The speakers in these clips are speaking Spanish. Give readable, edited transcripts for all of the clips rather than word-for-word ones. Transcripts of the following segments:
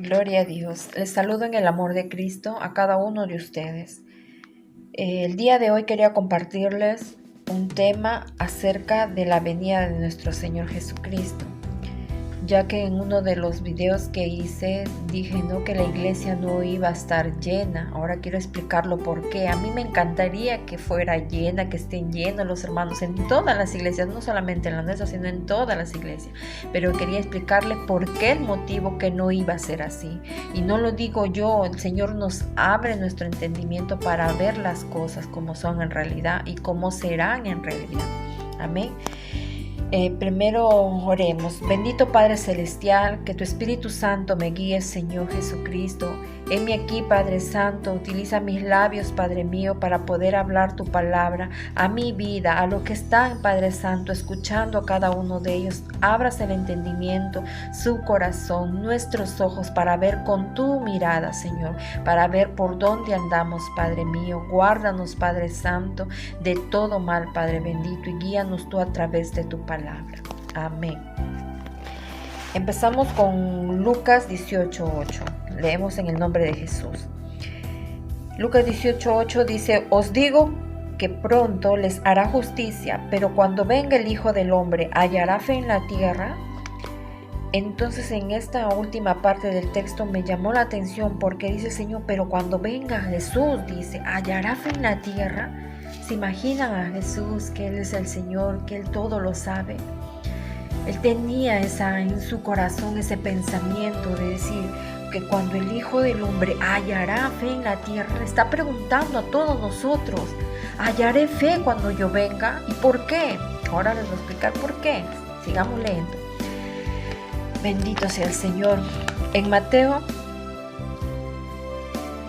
Gloria a Dios. Les saludo en el amor de Cristo a cada uno de ustedes. El día de hoy quería compartirles un tema acerca de la venida de nuestro Señor Jesucristo, ya que en uno de los videos que hice dije que la iglesia no iba a estar llena. Ahora quiero explicarlo por qué. A mí me encantaría que fuera llena, que estén llenos los hermanos en todas las iglesias, no solamente en la nuestra, sino en todas las iglesias. Pero quería explicarle por qué el motivo que no iba a ser así. Y no lo digo yo, el Señor nos abre nuestro entendimiento para ver las cosas como son en realidad y cómo serán en realidad. Amén. Primero oremos. Bendito Padre Celestial, que tu Espíritu Santo me guíe, Señor Jesucristo. Heme aquí, Padre Santo, utiliza mis labios, Padre mío, para poder hablar tu palabra a mi vida, a lo que están, Padre Santo, escuchando a cada uno de ellos. Abras el entendimiento, su corazón, nuestros ojos, para ver con tu mirada, Señor, para ver por dónde andamos, Padre mío. Guárdanos, Padre Santo, de todo mal, Padre bendito, y guíanos tú a través de tu palabra. Amén. Empezamos con Lucas 18:8. Leemos en el nombre de Jesús. Lucas 18:8 dice: Os digo que pronto les hará justicia, pero cuando venga el Hijo del Hombre, ¿hallará fe en la tierra? Entonces en esta última parte del texto me llamó la atención porque dice el Señor, pero cuando venga Jesús, dice, ¿hallará fe en la tierra? ¿Se imaginan a Jesús, que Él es el Señor, que Él todo lo sabe? Él tenía en su corazón ese pensamiento de decir que cuando el Hijo del Hombre hallará fe en la tierra, le está preguntando a todos nosotros, ¿hallaré fe cuando yo venga? ¿Y por qué? Ahora les voy a explicar por qué. Sigamos leyendo. Bendito sea el Señor. En Mateo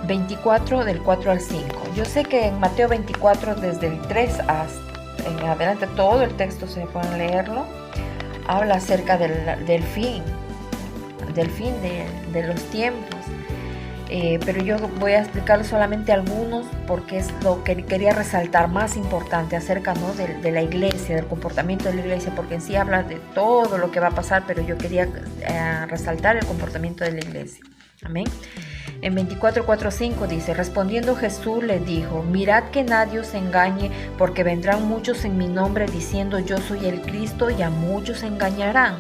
24, del 4 al 5. Yo sé que en Mateo 24, desde el 3 hasta en adelante, todo el texto se pueden leerlo, habla acerca del fin de los tiempos. Pero yo voy a explicar solamente algunos porque es lo que quería resaltar más importante acerca de la iglesia, del comportamiento de la iglesia, porque en sí habla de todo lo que va a pasar, pero yo quería resaltar el comportamiento de la iglesia. Amén. En 24:4-5 dice: Respondiendo Jesús le dijo: Mirad que nadie os engañe, porque vendrán muchos en mi nombre diciendo yo soy el Cristo, y a muchos engañarán.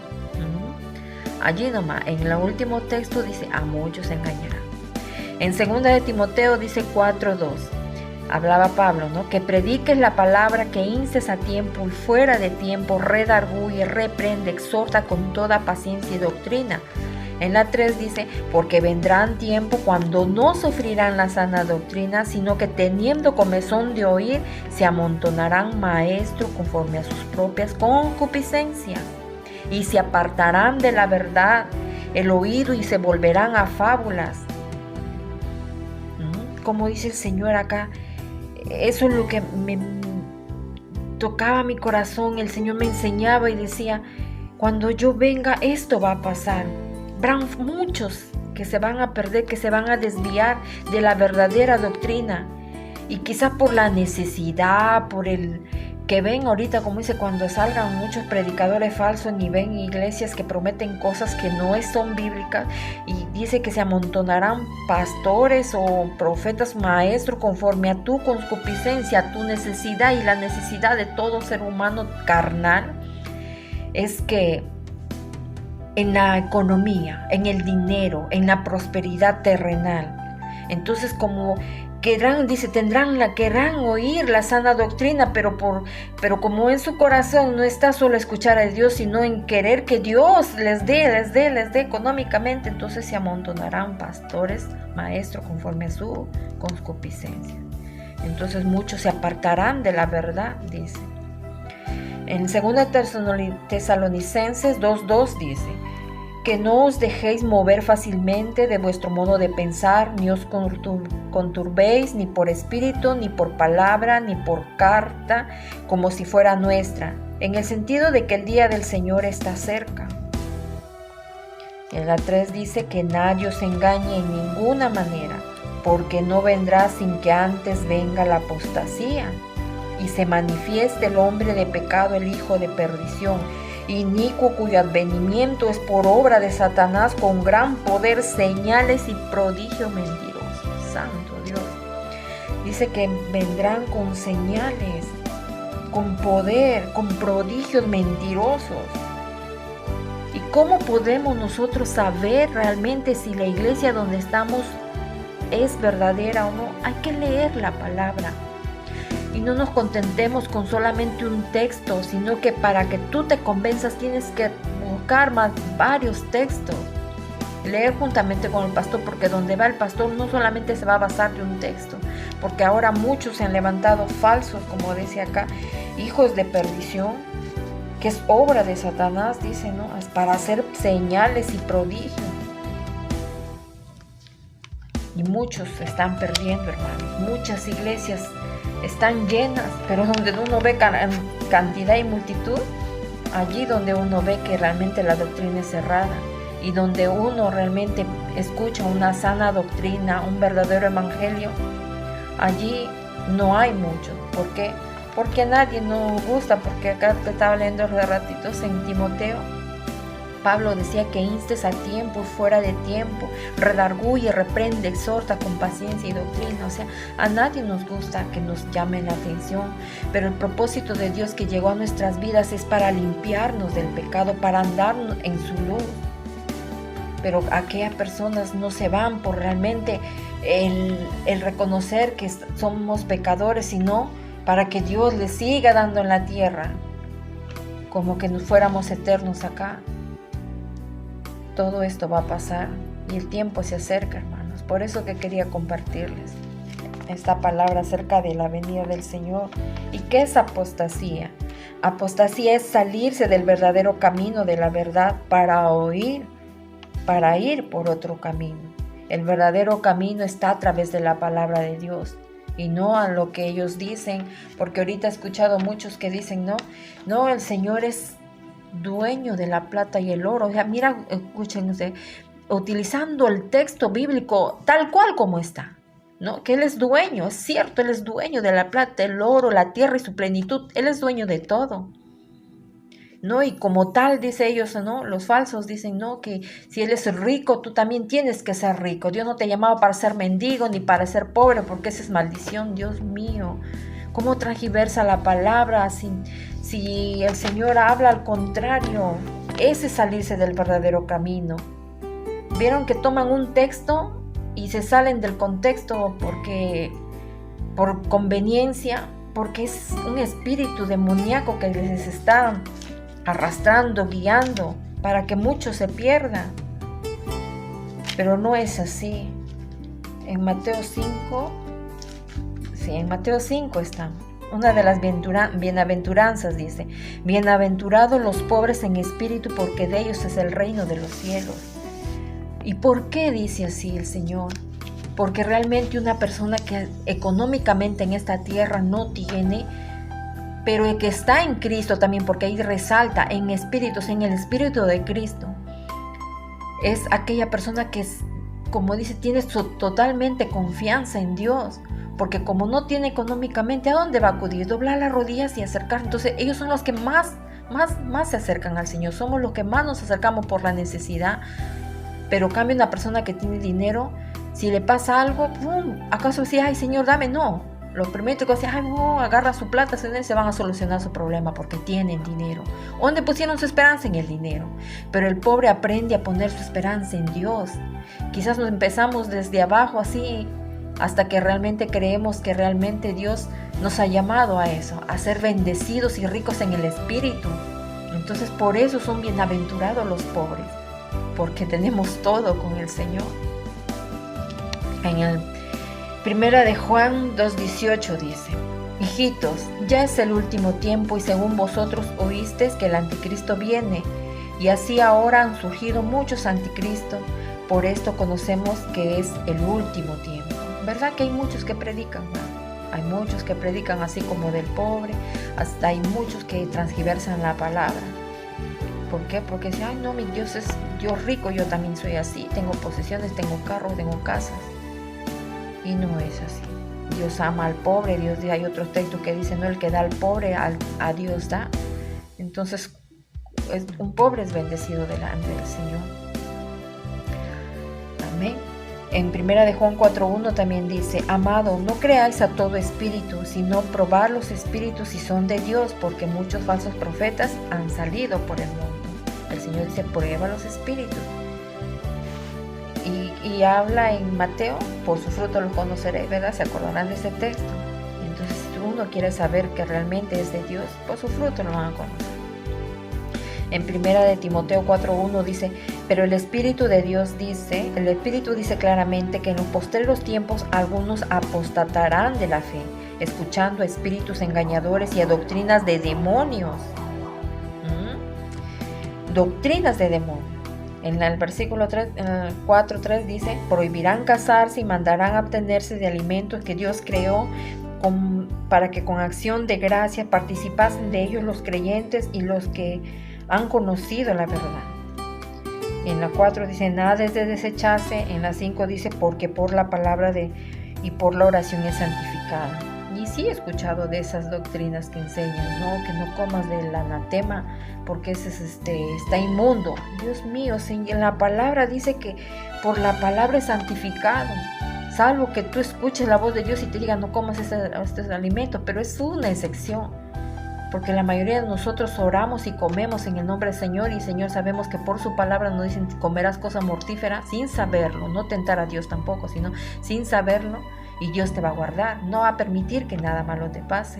Allí nomás, en el último texto dice a muchos engañarán. En 2 de Timoteo dice 4:2. Hablaba Pablo, que prediques la palabra, que instes a tiempo y fuera de tiempo, redarguye, reprende, exhorta con toda paciencia y doctrina. En la 3 dice, porque vendrán tiempo cuando no sufrirán la sana doctrina, sino que teniendo comezón de oír, se amontonarán maestros conforme a sus propias concupiscencias, y se apartarán de la verdad el oído y se volverán a fábulas. Como dice el Señor acá, eso es lo que me tocaba mi corazón. El Señor me enseñaba y decía, cuando yo venga esto va a pasar. Habrán muchos que se van a perder, que se van a desviar de la verdadera doctrina, y quizás por la necesidad, por el que ven ahorita, como dice, cuando salgan muchos predicadores falsos y ven iglesias que prometen cosas que no son bíblicas, y dice que se amontonarán pastores o profetas maestros conforme a tu concupiscencia, a tu necesidad y la necesidad de todo ser humano carnal. Es que en la economía, en el dinero, en la prosperidad terrenal. Entonces, como querrán oír la sana doctrina, pero como en su corazón no está solo escuchar a Dios, sino en querer que Dios les dé económicamente, entonces se amontonarán pastores, maestros conforme a su concupiscencia. Entonces muchos se apartarán de la verdad, dice. En 2 Tesalonicenses 2:2 dice, que no os dejéis mover fácilmente de vuestro modo de pensar, ni os conturbéis ni por espíritu, ni por palabra, ni por carta, como si fuera nuestra, en el sentido de que el día del Señor está cerca. En la 3 dice que nadie os engañe en ninguna manera, porque no vendrá sin que antes venga la apostasía y se manifieste el hombre de pecado, el hijo de perdición, inicuo cuyo advenimiento es por obra de Satanás con gran poder, señales y prodigios mentirosos. Santo Dios. Dice que vendrán con señales, con poder, con prodigios mentirosos. ¿Y cómo podemos nosotros saber realmente si la iglesia donde estamos es verdadera o no? Hay que leer la palabra. Y no nos contentemos con solamente un texto, sino que para que tú te convenzas tienes que buscar varios textos. Leer juntamente con el pastor, porque donde va el pastor no solamente se va a basar de un texto, porque ahora muchos se han levantado falsos, como dice acá, hijos de perdición, que es obra de Satanás, dice, ¿no? Es para hacer señales y prodigios. Y muchos se están perdiendo, hermanos. Muchas iglesias están llenas, pero donde uno ve cantidad y multitud, allí donde uno ve que realmente la doctrina es cerrada y donde uno realmente escucha una sana doctrina, un verdadero evangelio, allí no hay mucho. ¿Por qué? Porque a nadie nos gusta, porque acá te estaba leyendo hace ratitos en Timoteo, Pablo decía que instes a tiempo y fuera de tiempo, redarguye, reprende, exhorta con paciencia y doctrina. O sea, a nadie nos gusta que nos llamen la atención, pero el propósito de Dios que llegó a nuestras vidas es para limpiarnos del pecado, para andar en su luz. Pero aquellas personas no se van por realmente el reconocer que somos pecadores, sino para que Dios les siga dando en la tierra, como que nos fuéramos eternos acá. Todo esto va a pasar y el tiempo se acerca, hermanos. Por eso que quería compartirles esta palabra acerca de la venida del Señor. ¿Y qué es apostasía? Apostasía es salirse del verdadero camino de la verdad para ir por otro camino. El verdadero camino está a través de la palabra de Dios y no a lo que ellos dicen, porque ahorita he escuchado muchos que dicen, no, el Señor es dueño de la plata y el oro. O sea, mira, escúchense, utilizando el texto bíblico tal cual como está, ¿no? Que Él es dueño, es cierto, Él es dueño de la plata, el oro, la tierra y su plenitud. Él es dueño de todo, ¿no? Y como tal, dice ellos, ¿no? Los falsos dicen, ¿no? Que si Él es rico, tú también tienes que ser rico. Dios no te llamaba para ser mendigo ni para ser pobre, porque esa es maldición. Dios mío, ¿cómo transgiversa la palabra? Si el Señor habla al contrario, ese es salirse del verdadero camino. Vieron que toman un texto y se salen del contexto por conveniencia, porque es un espíritu demoníaco que les está arrastrando, guiando, para que muchos se pierdan. Pero no es así. En Mateo 5, en Mateo 5 está. Una de las bienaventuranzas dice, bienaventurados los pobres en espíritu, porque de ellos es el reino de los cielos. ¿Y por qué dice así el Señor? Porque realmente una persona que económicamente en esta tierra no tiene, pero el que está en Cristo también, porque ahí resalta en espíritus, en el espíritu de Cristo, es aquella persona que, como dice, tiene totalmente confianza en Dios. Porque como no tiene económicamente, ¿a dónde va a acudir? Doblar las rodillas y acercar. Entonces ellos son los que más se acercan al Señor. Somos los que más nos acercamos por la necesidad. Pero cambia una persona que tiene dinero, si le pasa algo, ¡pum! ¿Acaso decía, ay Señor, dame? No. Lo primero que hace, ay, no, agarra su plata, se van a solucionar su problema porque tienen dinero. ¿Dónde pusieron su esperanza? En el dinero. Pero el pobre aprende a poner su esperanza en Dios. Quizás nos empezamos desde abajo así, hasta que realmente creemos que realmente Dios nos ha llamado a eso, a ser bendecidos y ricos en el Espíritu. Entonces por eso son bienaventurados los pobres, porque tenemos todo con el Señor. En el Primera de Juan 2:18 dice, hijitos, ya es el último tiempo y según vosotros oísteis que el anticristo viene, y así ahora han surgido muchos anticristos, por esto conocemos que es el último tiempo. ¿Verdad que hay muchos que predican? ¿No? Hay muchos que predican así como del pobre, hasta hay muchos que transgiversan la palabra. ¿Por qué? Porque dicen, ay no, mi Dios es Dios rico, yo también soy así, tengo posesiones, tengo carros, tengo casas. Y no es así. Dios ama al pobre, hay otros textos que dicen, no, el que da al pobre, a Dios da. Entonces, un pobre es bendecido delante del Señor. Amén. En 1 de Juan 4:1 también dice: amado, no creáis a todo espíritu, sino probad los espíritus si son de Dios, porque muchos falsos profetas han salido por el mundo. El Señor dice: prueba los espíritus. Y habla en Mateo: por su fruto los conoceréis, ¿verdad? Se acordarán de ese texto. Entonces, si uno quiere saber que realmente es de Dios, por su fruto lo van a conocer. En 1 de Timoteo 4:1 dice: pero el Espíritu dice claramente que en los postreros tiempos algunos apostatarán de la fe, escuchando a espíritus engañadores y a doctrinas de demonios. Doctrinas de demonios. En el versículo 4:3 dice: prohibirán casarse y mandarán abstenerse de alimentos que Dios creó para que con acción de gracia participasen de ellos los creyentes y los que han conocido la verdad. En la 4 dice: nada es de desecharse. En la 5 dice: porque por la palabra y por la oración es santificada. Y sí he escuchado de esas doctrinas que enseñan, ¿no? Que no comas del anatema porque ese está inmundo. Dios mío, en la palabra dice que por la palabra es santificado. Salvo que tú escuches la voz de Dios y te diga: no comas este alimento, pero es una excepción. Porque la mayoría de nosotros oramos y comemos en el nombre del Señor, y el Señor sabemos que por su palabra nos dicen: comerás cosa mortífera, sin saberlo, no tentar a Dios tampoco, sino sin saberlo, y Dios te va a guardar, no va a permitir que nada malo te pase.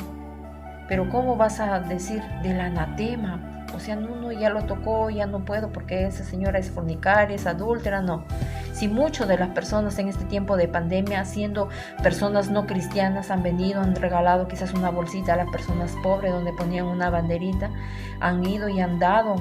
Pero ¿cómo vas a decir del anatema? O sea, no, ya lo tocó, ya no puedo porque esa señora es fornicaria, es adúltera. No. Si muchas de las personas en este tiempo de pandemia, siendo personas no cristianas, han venido, han regalado quizás una bolsita a las personas pobres donde ponían una banderita, han ido y han dado,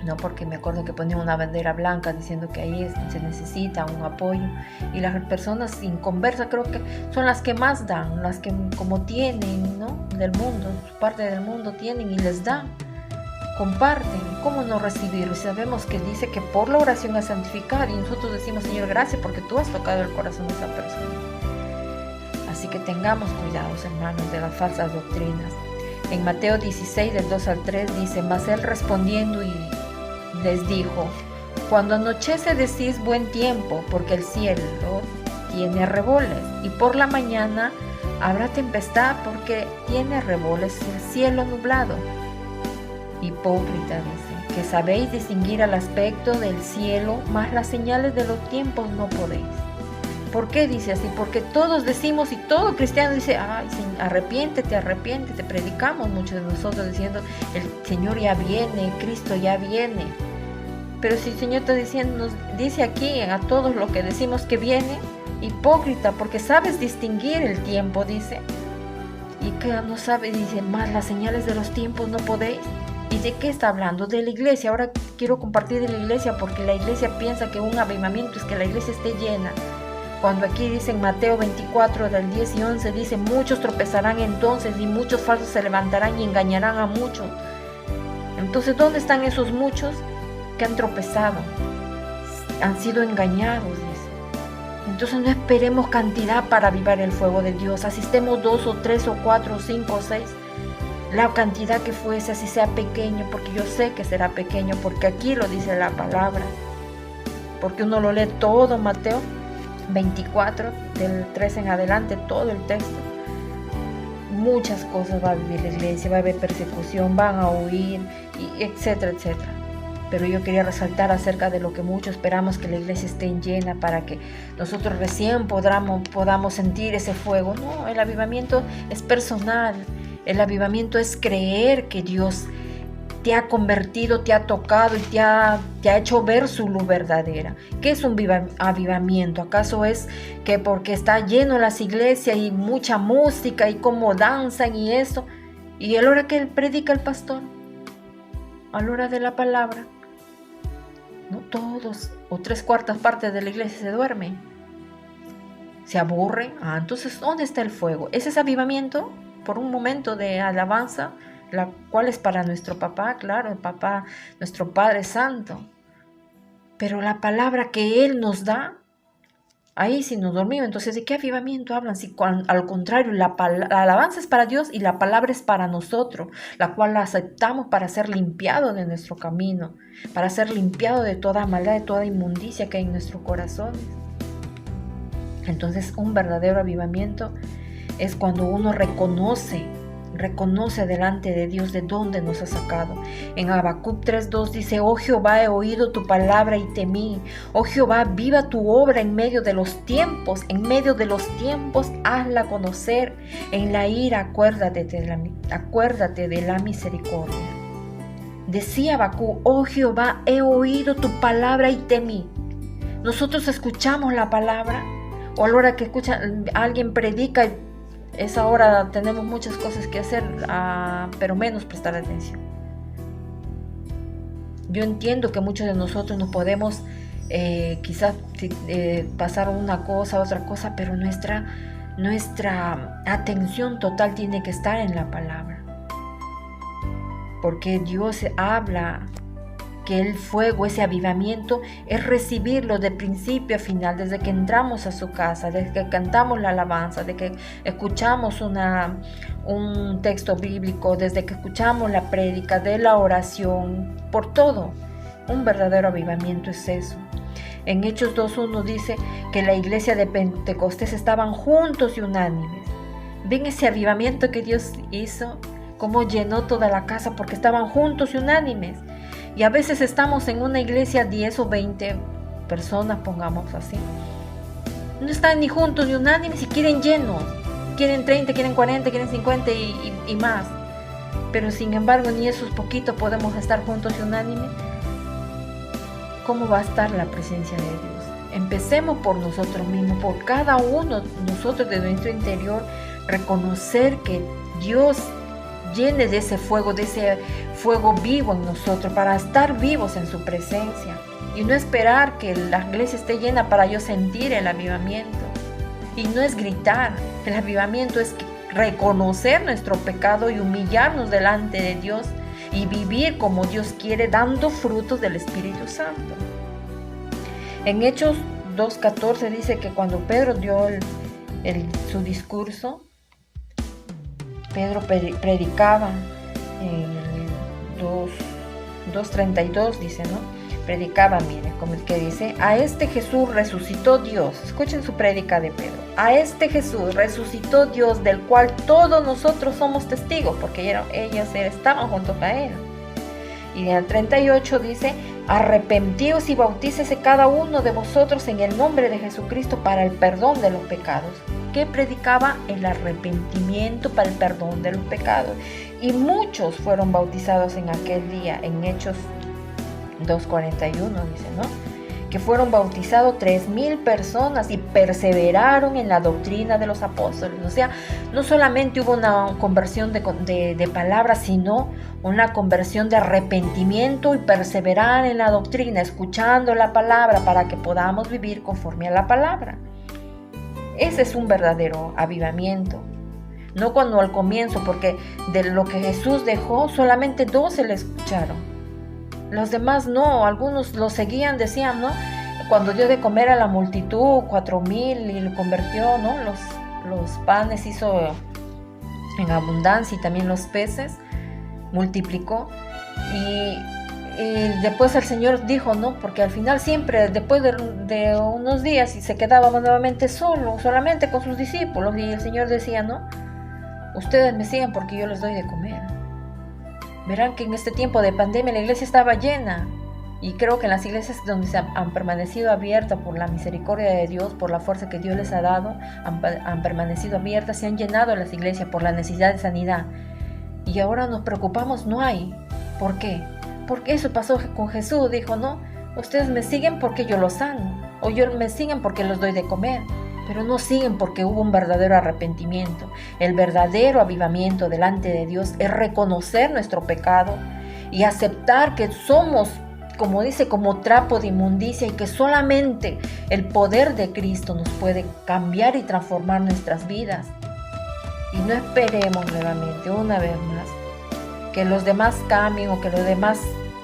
no, porque me acuerdo que ponían una bandera blanca diciendo que ahí se necesita un apoyo, y las personas sin conversa creo que son las que más dan, las que como tienen, ¿no? Del mundo, parte del mundo tienen y les dan. Comparten. ¿Cómo no recibirlo? Sabemos que dice que por la oración es santificado, y nosotros decimos: Señor, gracias porque tú has tocado el corazón de esa persona. Así que tengamos cuidados, hermanos, de las falsas doctrinas. En Mateo 16, del 2 al 3 dice: mas él respondiendo y les dijo: cuando anochece decís buen tiempo, porque el cielo tiene arreboles, y por la mañana habrá tempestad, porque tiene arreboles el cielo nublado. Hipócrita, dice, que sabéis distinguir al aspecto del cielo, mas las señales de los tiempos no podéis. ¿Por qué dice así? Porque todos decimos, y todo cristiano dice: ay, arrepiéntete, predicamos muchos de nosotros diciendo: el Señor ya viene, Cristo ya viene. Pero si el Señor está diciendo, nos dice aquí a todos lo que decimos que viene, hipócrita, porque sabes distinguir el tiempo, dice, y que no sabe, dice, más las señales de los tiempos no podéis. ¿Y de qué está hablando? De la iglesia. Ahora quiero compartir de la iglesia, porque la iglesia piensa que un avivamiento es que la iglesia esté llena. Cuando aquí dice en Mateo 24, del 10 y 11, dice: muchos tropezarán entonces, y muchos falsos se levantarán y engañarán a muchos. Entonces, ¿dónde están esos muchos que han tropezado? Han sido engañados, dice. Entonces no esperemos cantidad para avivar el fuego de Dios. Asistemos 2 o 3 o 4 o 5 o 6. La cantidad que fuese, así sea pequeño, porque yo sé que será pequeño, porque aquí lo dice la palabra. Porque uno lo lee todo, Mateo 24, del 3 en adelante, todo el texto. Muchas cosas va a vivir la iglesia, va a haber persecución, van a huir, y etcétera, etcétera. Pero yo quería resaltar acerca de lo que muchos esperamos, que la iglesia esté llena para que nosotros recién podamos sentir ese fuego. No, el avivamiento es personal. El avivamiento es creer que Dios te ha convertido, te ha tocado y te ha hecho ver su luz verdadera. ¿Qué es un avivamiento? ¿Acaso es que porque está lleno las iglesias y mucha música y cómo danzan y eso? Y a la hora que predica el pastor, a la hora de la palabra, no todos o 3/4 partes de la iglesia se duermen, se aburren. Entonces, ¿dónde está el fuego? ¿Ese es avivamiento? Por un momento de alabanza, la cual es para nuestro papá, claro, el papá, nuestro Padre Santo. Pero la palabra que Él nos da, ahí sí nos dormimos. Entonces, ¿de qué avivamiento hablan? Si al contrario, la alabanza es para Dios y la palabra es para nosotros, la cual la aceptamos para ser limpiado de nuestro camino, para ser limpiado de toda maldad, de toda inmundicia que hay en nuestros corazones. Entonces, un verdadero avivamiento es cuando uno reconoce delante de Dios de dónde nos ha sacado. En Habacuc 3:2 dice: oh Jehová, he oído tu palabra y temí. Oh Jehová, viva tu obra en medio de los tiempos. En medio de los tiempos, hazla conocer. En la ira, acuérdate de la misericordia. Decía Habacuc: oh Jehová, he oído tu palabra y temí. Nosotros escuchamos la palabra, o a la hora que alguien predica, esa hora tenemos muchas cosas que hacer, pero menos prestar atención. Yo entiendo que muchos de nosotros nos podemos quizás pasar una cosa, otra cosa, pero nuestra atención total tiene que estar en la palabra. Porque Dios habla que el fuego, ese avivamiento, es recibirlo de principio a final, desde que entramos a su casa, desde que cantamos la alabanza, desde que escuchamos un texto bíblico, desde que escuchamos la prédica, de la oración, por todo. Un verdadero avivamiento es eso. En Hechos 2:1 dice que la iglesia de Pentecostés estaban juntos y unánimes. ¿Ven ese avivamiento que Dios hizo? Cómo llenó toda la casa porque estaban juntos y unánimes. Y a veces estamos en una iglesia 10 o 20 personas, pongamos así. No están ni juntos ni unánimes y quieren llenos. Quieren 30, quieren 40, quieren 50 y más. Pero sin embargo, ni esos poquitos podemos estar juntos y unánimes. ¿Cómo va a estar la presencia de Dios? Empecemos por nosotros mismos, por cada uno de nosotros de nuestro interior, reconocer que Dios llene de ese fuego vivo en nosotros, para estar vivos en su presencia, y no esperar que la iglesia esté llena para yo sentir el avivamiento. Y no es gritar, el avivamiento es reconocer nuestro pecado y humillarnos delante de Dios y vivir como Dios quiere, dando frutos del Espíritu Santo. En Hechos 2:14 dice que cuando Pedro dio su discurso, Pedro predicaba, en 2:32 dice, ¿no? Predicaba, miren, como el que dice: a este Jesús resucitó Dios. Escuchen su prédica de Pedro. A este Jesús resucitó Dios, del cual todos nosotros somos testigos, porque ellos estaban juntos a él. Y en el 38 dice: arrepentíos y bautícese cada uno de vosotros en el nombre de Jesucristo para el perdón de los pecados. Que predicaba el arrepentimiento para el perdón de los pecados. Y muchos fueron bautizados en aquel día. En Hechos 2:41 dice, ¿no? Que fueron bautizados 3,000 personas y perseveraron en la doctrina de los apóstoles. O sea, no solamente hubo una conversión de palabras, sino una conversión de arrepentimiento y perseverar en la doctrina, escuchando la palabra para que podamos vivir conforme a la palabra. Ese es un verdadero avivamiento. No cuando al comienzo, porque de lo que Jesús dejó, solamente 12 le escucharon. Los demás no, algunos lo seguían, decían, ¿no? Cuando dio de comer a la multitud, 4,000, y lo convirtió, ¿no? Los panes hizo en abundancia y también los peces, multiplicó. Y después el Señor dijo, ¿no? Porque al final siempre, después de unos días, y se quedaba nuevamente solamente con sus discípulos, y el Señor decía, ¿no? Ustedes me siguen porque yo les doy de comer. Verán que en este tiempo de pandemia la iglesia estaba llena, y creo que en las iglesias donde se han permanecido abiertas por la misericordia de Dios, por la fuerza que Dios les ha dado, han permanecido abiertas, se han llenado las iglesias por la necesidad de sanidad. Y ahora nos preocupamos, no hay. ¿Por qué? Porque eso pasó con Jesús, dijo, no, ustedes me siguen porque yo los sano, o me siguen porque les doy de comer, pero no siguen porque hubo un verdadero arrepentimiento. El verdadero avivamiento delante de Dios es reconocer nuestro pecado y aceptar que somos, como dice, como trapo de inmundicia, y que solamente el poder de Cristo nos puede cambiar y transformar nuestras vidas. Y no esperemos nuevamente, una vez más, que los demás cambien o que los demás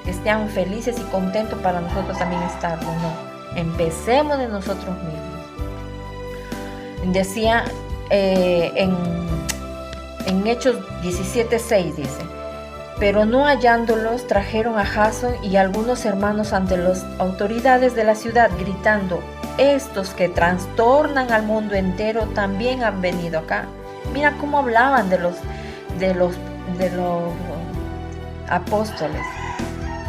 estén felices y contentos para nosotros también estarlo. No, empecemos de nosotros mismos. Decía en Hechos 17:6 dice: pero no hallándolos, trajeron a Jasón y algunos hermanos ante las autoridades de la ciudad, gritando: estos que trastornan al mundo entero también han venido acá. Mira cómo hablaban de los apóstoles,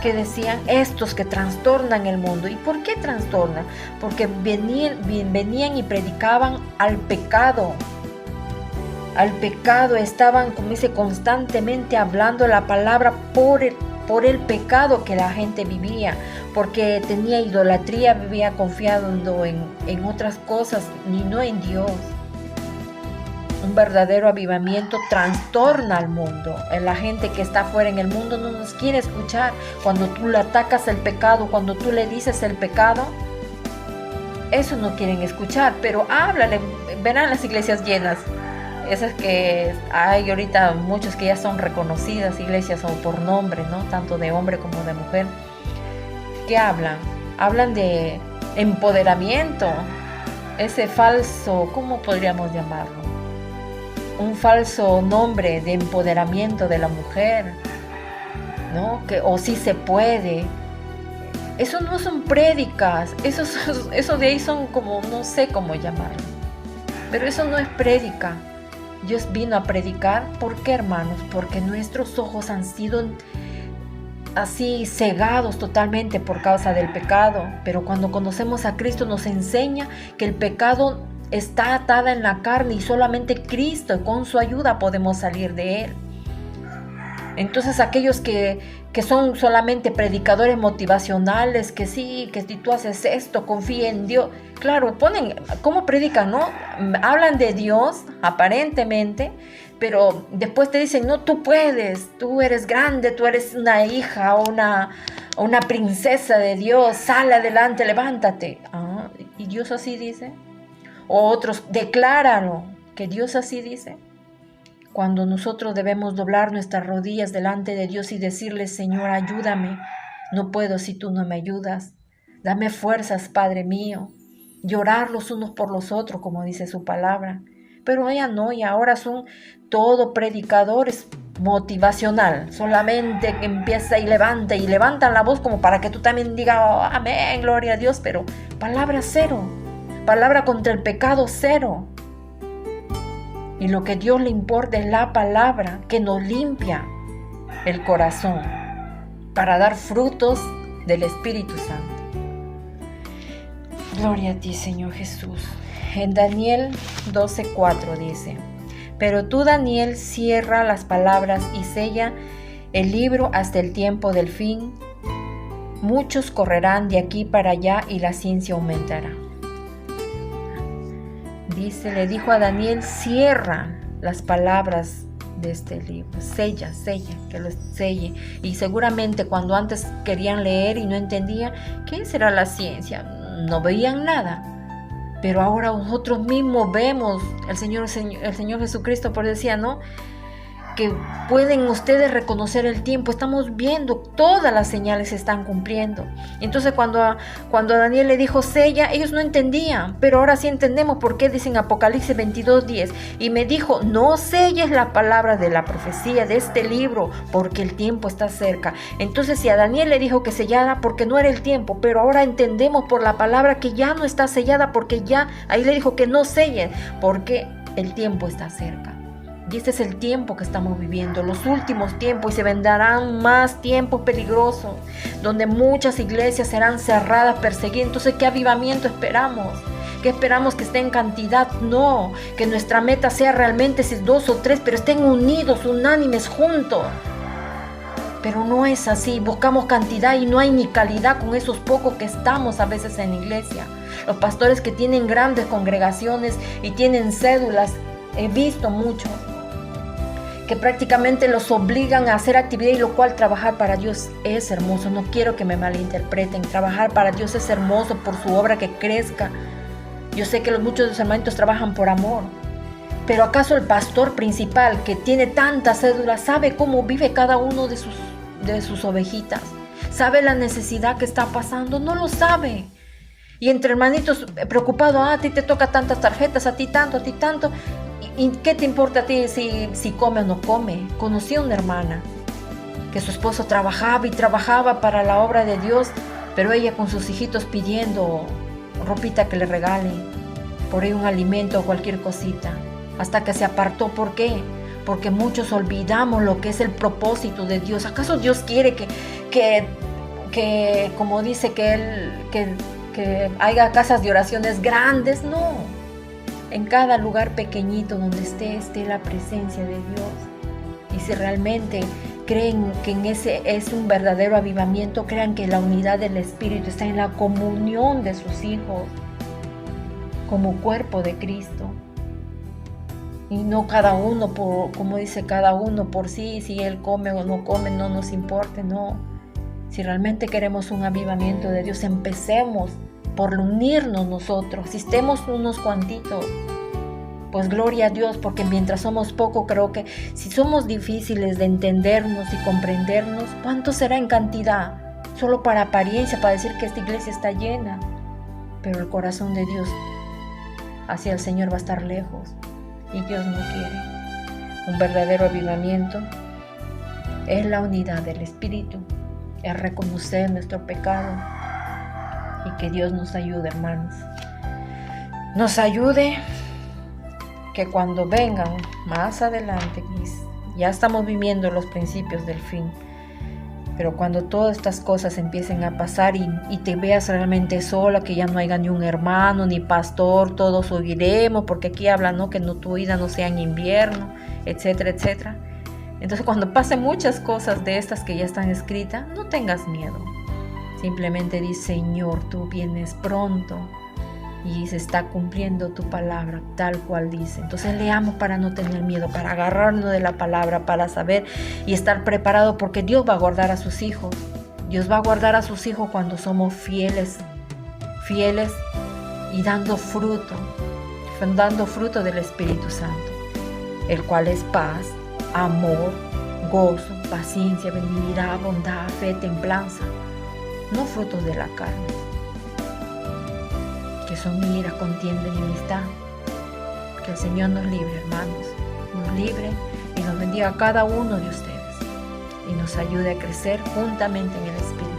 que decían: estos que trastornan el mundo. ¿Y por qué trastornan? Porque venían y predicaban al pecado. Al pecado, estaban, como dice, constantemente hablando la palabra por el pecado que la gente vivía, porque tenía idolatría, vivía confiando en otras cosas y no en Dios. Un verdadero avivamiento trastorna al mundo. La gente que está afuera en el mundo no nos quiere escuchar. Cuando tú le atacas el pecado, cuando tú le dices el pecado, eso no quieren escuchar. Pero háblale, verán las iglesias llenas. Esas que hay ahorita, muchos que ya son reconocidas iglesias o por nombre, ¿no? Tanto de hombre como de mujer. ¿Qué hablan? Hablan de empoderamiento. Ese falso, ¿cómo podríamos llamarlo? Un falso nombre de empoderamiento de la mujer, ¿no? O sí se puede. Eso no son prédicas. Eso de ahí son como, no sé cómo llamarlo. Pero eso no es prédica. Dios vino a predicar. ¿Por qué, hermanos? Porque nuestros ojos han sido así cegados totalmente por causa del pecado. Pero cuando conocemos a Cristo nos enseña que el pecado está atada en la carne y solamente Cristo, con su ayuda, podemos salir de él. Entonces aquellos que son solamente predicadores motivacionales, que sí, que si tú haces esto, confía en Dios. Claro, ponen, ¿cómo predican, no? Hablan de Dios, aparentemente, pero después te dicen: no, tú puedes, tú eres grande, tú eres una hija o una princesa de Dios, sal adelante, levántate. ¿Y Dios así dice? O otros: decláralo, que Dios así dice. Cuando nosotros debemos doblar nuestras rodillas delante de Dios y decirle: Señor, ayúdame, no puedo si tú no me ayudas, dame fuerzas, Padre mío, llorar los unos por los otros, como dice su palabra. Pero ella no, y ahora son todo predicadores motivacional, solamente que empieza y levantan la voz como para que tú también digas: oh, amén, gloria a Dios, pero palabra cero, palabra contra el pecado cero. Y lo que a Dios le importa es la palabra que nos limpia el corazón para dar frutos del Espíritu Santo. Gloria a ti, Señor Jesús. En Daniel 12:4 dice: pero tú, Daniel, cierra las palabras y sella el libro hasta el tiempo del fin. Muchos correrán de aquí para allá y la ciencia aumentará. Dice, le dijo a Daniel: cierra las palabras de este libro, sella, que lo selle. Y seguramente cuando antes querían leer y no entendían, ¿qué será la ciencia? No veían nada. Pero ahora nosotros mismos vemos, el Señor Jesucristo por decía, ¿no?, que pueden ustedes reconocer el tiempo. Estamos viendo, todas las señales se están cumpliendo. Entonces cuando Daniel le dijo sella, ellos no entendían, pero ahora sí entendemos por qué dicen Apocalipsis 22:10, y me dijo: no selles la palabra de la profecía de este libro, porque el tiempo está cerca. Entonces si a Daniel le dijo que sellara porque no era el tiempo, pero ahora entendemos por la palabra que ya no está sellada, porque ya ahí le dijo que no selle, porque el tiempo está cerca. Y este es el tiempo que estamos viviendo, los últimos tiempos, y se vendrán más tiempos peligrosos, donde muchas iglesias serán cerradas, perseguidas. Entonces, ¿qué avivamiento esperamos? ¿Qué esperamos? ¿Que esté en cantidad? No, que nuestra meta sea realmente si 2 o 3, pero estén unidos, unánimes, juntos. Pero no es así, buscamos cantidad y no hay ni calidad con esos pocos que estamos a veces en la iglesia. Los pastores que tienen grandes congregaciones y tienen cédulas, he visto muchos que prácticamente los obligan a hacer actividad, y lo cual trabajar para Dios es hermoso. No quiero que me malinterpreten, trabajar para Dios es hermoso por su obra que crezca. Yo sé que muchos de los hermanitos trabajan por amor, pero ¿acaso el pastor principal que tiene tantas cédulas sabe cómo vive cada uno de sus ovejitas? ¿Sabe la necesidad que está pasando? No lo sabe. Y entre hermanitos preocupados, a ti te toca tantas tarjetas, a ti tanto, ¿y qué te importa a ti si come o no come? Conocí a una hermana que su esposo trabajaba y trabajaba para la obra de Dios, pero ella con sus hijitos pidiendo ropita que le regalen, por ahí un alimento o cualquier cosita, hasta que se apartó. ¿Por qué? Porque muchos olvidamos lo que es el propósito de Dios. ¿Acaso Dios quiere que como dice que haya casas de oraciones grandes? No. En cada lugar pequeñito donde esté la presencia de Dios. Y si realmente creen que en ese es un verdadero avivamiento, crean que la unidad del Espíritu está en la comunión de sus hijos como cuerpo de Cristo. Y no cada uno como dice cada uno por sí, si él come o no come, no nos importe, no. Si realmente queremos un avivamiento de Dios, empecemos por unirnos nosotros. Si estemos unos cuantitos, pues gloria a Dios, porque mientras somos poco, creo que si somos difíciles de entendernos y comprendernos, ¿cuánto será en cantidad? Solo para apariencia, para decir que esta iglesia está llena. Pero el corazón de Dios hacia el Señor va a estar lejos. Y Dios no quiere. Un verdadero avivamiento es la unidad del Espíritu, es reconocer nuestro pecado y que Dios nos ayude, hermanos. Nos ayude que cuando vengan más adelante, ya estamos viviendo los principios del fin, pero cuando todas estas cosas empiecen a pasar y te veas realmente sola, que ya no haya ni un hermano, ni pastor, todos oiremos, porque aquí hablan, ¿no?, que tu vida no sea en invierno, etcétera, etcétera. Entonces cuando pasen muchas cosas de estas que ya están escritas, no tengas miedo. Simplemente di: Señor, tú vienes pronto y se está cumpliendo tu palabra tal cual dice. Entonces leamos para no tener miedo, para agarrarnos de la palabra, para saber y estar preparado, porque Dios va a guardar a sus hijos. Dios va a guardar a sus hijos cuando somos fieles y dando fruto del Espíritu Santo, el cual es paz, amor, gozo, paciencia, benignidad, bondad, fe, templanza, no frutos de la carne, que son ira, contienda y enemistad. Que el Señor nos libre, hermanos, nos libre y nos bendiga a cada uno de ustedes y nos ayude a crecer juntamente en el Espíritu.